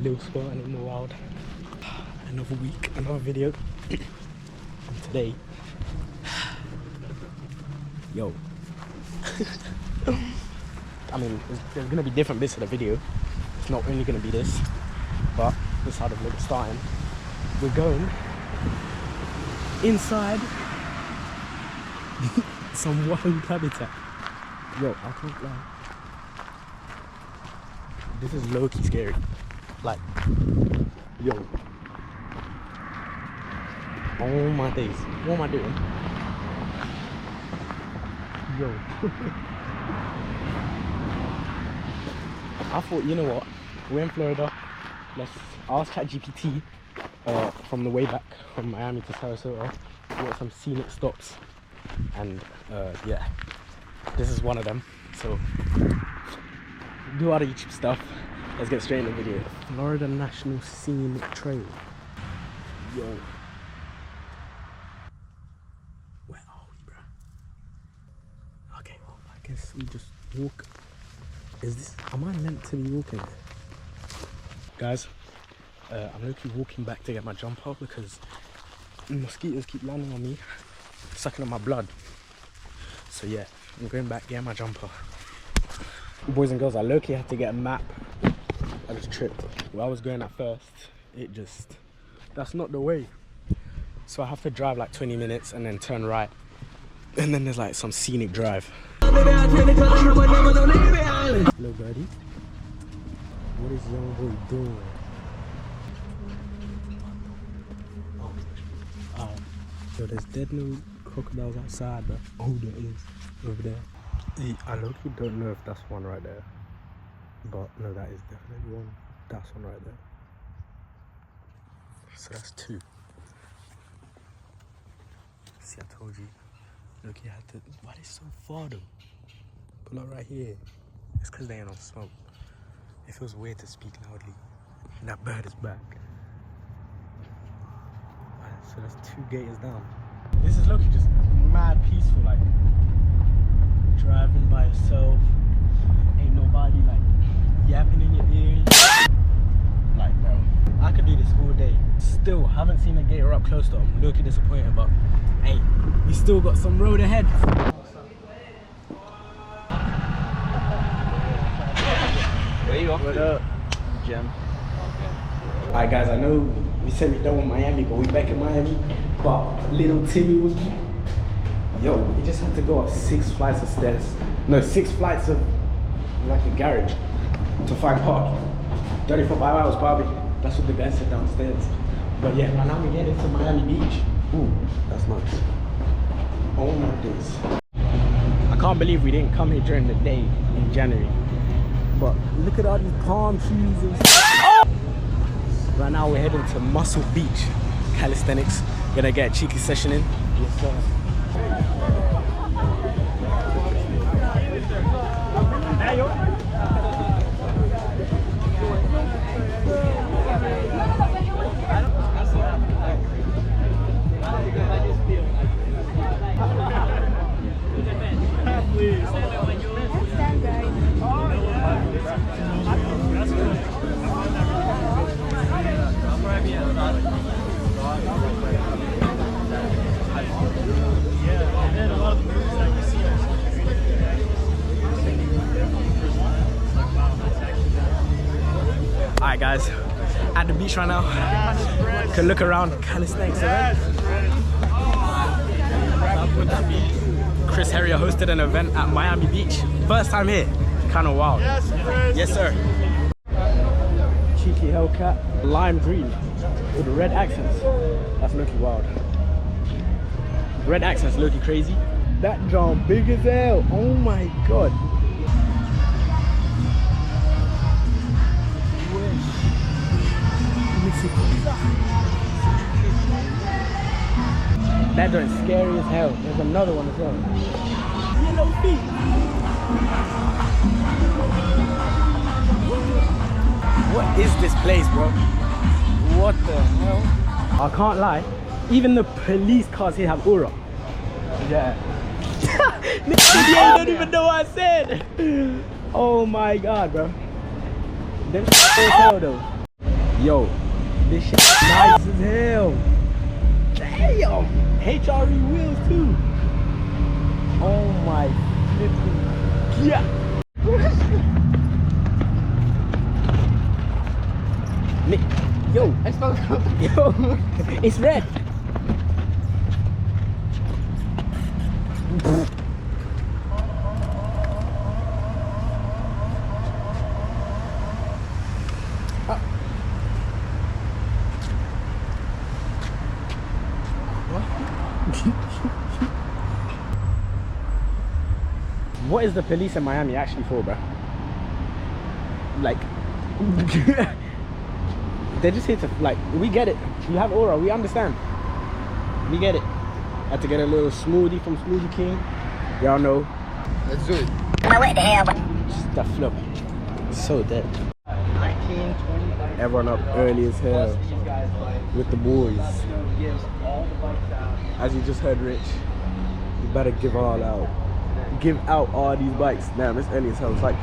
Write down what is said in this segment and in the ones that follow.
lil.spartan in the wild. Another week, another video. And today, yo. I mean, there's gonna be different bits of the video. It's not only gonna be this, but this side of lil.spartan. We're going inside some wild habitat. Yo, I can't lie. This is low-key scary. Like, yo. Oh my days. What am I doing? Yo. I thought, you know what? We're in Florida. Let's ask ChatGPT from the way back from Miami to Sarasota. What some scenic stops. And yeah, this is one of them. So, do other YouTube stuff. Let's get straight in the video. Florida National Scenic Trail. Yo. Where are we, bro? Okay, well, I guess we just walk. Am I meant to be walking? Guys, I'm literally walking back to get my jumper because mosquitoes keep landing on me, sucking on my blood. So yeah, I'm going back, get my jumper. Boys and girls, I low-key had to get a map. I just tripped. Where I was going at first, that's not the way. So I have to drive like 20 minutes and then turn right. And then there's like some scenic drive. Hello birdie. What is young boy doing? So there's dead no crocodiles outside, but oh, there is over there. I low-key don't know if that's one right there, but no, that is definitely one. That's one right there. So that's two. See, I told you. Look, you had to. Why are they so far though? Pull up right here. It's because they ain't on smoke. It feels weird to speak loudly. And that bird is back. So that's two gators down. This is looking just mad peaceful, like driving by yourself. Ain't nobody like yapping in your ears. Like, bro, I could do this all day. Still, haven't seen a gator up close though. I'm looking disappointed, but hey, we still got some road ahead. Where you off What to? up, Jim? Alright guys, I know we said we done with Miami, but we back in Miami. But little Timmy was, yo, we just had to go up 6 flights of stairs. No, 6 flights of like a garage to find parking. 30 for 5 hours probably. That's what the guy said downstairs. But yeah, right now we get into Miami Beach. Ooh, that's nice. Oh my days. I can't believe we didn't come here during the day in January. But look at all these palm trees and stuff. Right now we're heading to Muscle Beach, calisthenics. Gonna get a cheeky session in. Yes, sir. Alright guys, at the beach right now. Can look around calisthenics event. Chris Harrier hosted an event at Miami Beach. First time here, kind of wild. Yes, Chris. Yes, sir. Cheeky Hellcat, lime green with red accents. That's looking wild. Red accents looking crazy. That John big as hell. Oh my god. That joint's scary as hell. There's another one as well. Yellow feet. What is this place, bro? What the hell? I can't lie. Even the police cars here have aura. Yeah. I don't even know what I said. Oh my god, bro. Them as hell though. Yo, this shit is nice as hell. Damn, HRE wheels too. Oh my flipping yeah. Nick, yo, yo, it's red. What is the police in Miami actually for, bro? Like, they're just here to, like, we get it. You have aura, we understand. We get it. Had to get a little smoothie from Smoothie King. Y'all know. Let's do it. What the hell? Just that flip. So dead. 19, 20. Everyone up early as hell with the boys. As you just heard, Rich, you better give all out. Give out all these bikes. Damn, it's early as hell. It's like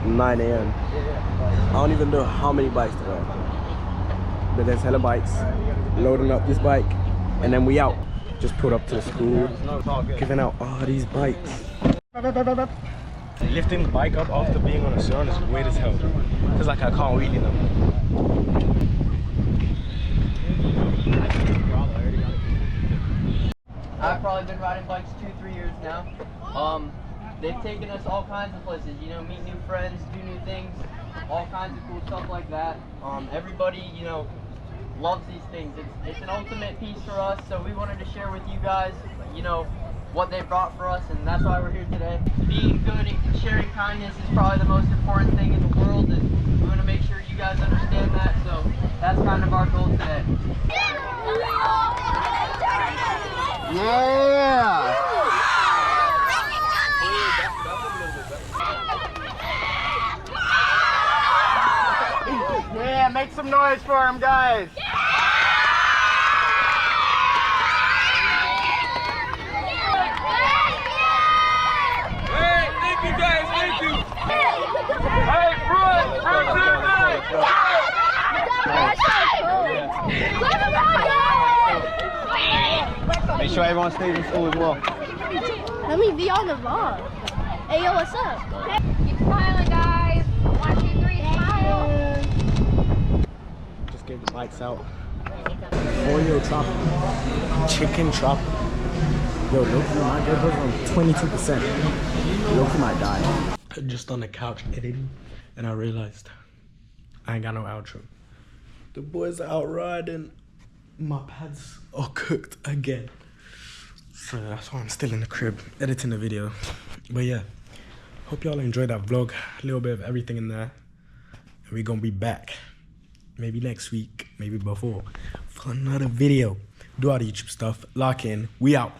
9 a.m. I don't even know how many bikes there are. But there's hella bikes. Loading up this bike. And then we out. Just pulled up to the school. Giving out all these bikes. Lifting the bike up after being on a surn is weird as hell. Feels like I can't wheelie them. I've probably been riding bikes 2-3 years now. They've taken us all kinds of places, you know, meet new friends, do new things, all kinds of cool stuff like that. Everybody, you know, loves these things. It's an ultimate piece for us, so we wanted to share with you guys, you know, what they brought for us, and that's why we're here today. Being good and sharing kindness is probably the most important thing in the world, and we want to make sure you guys understand that, so that's kind of our goal today. Yeah! Yeah, make some noise for him, guys! Hey, thank you guys, thank you! Hey, Brooke! Make sure everyone stays in school as well. Let me be on the vlog. Hey, yo, what's up? Keep smiling, guys. 1, 2, 3, smile. Just gave the bikes out. Oreo chop. Chicken chop. Yo, Loki, my good was on 22%. Loki might die. Just on the couch editing, and I realized I ain't got no outro. The boys are out riding. My pads are cooked again. So that's why I'm still in the crib editing the video. But yeah, hope y'all enjoyed that vlog. A little bit of everything in there. And we're gonna be back. Maybe next week, maybe before, for another video. Do all the YouTube stuff. Lock in. We out.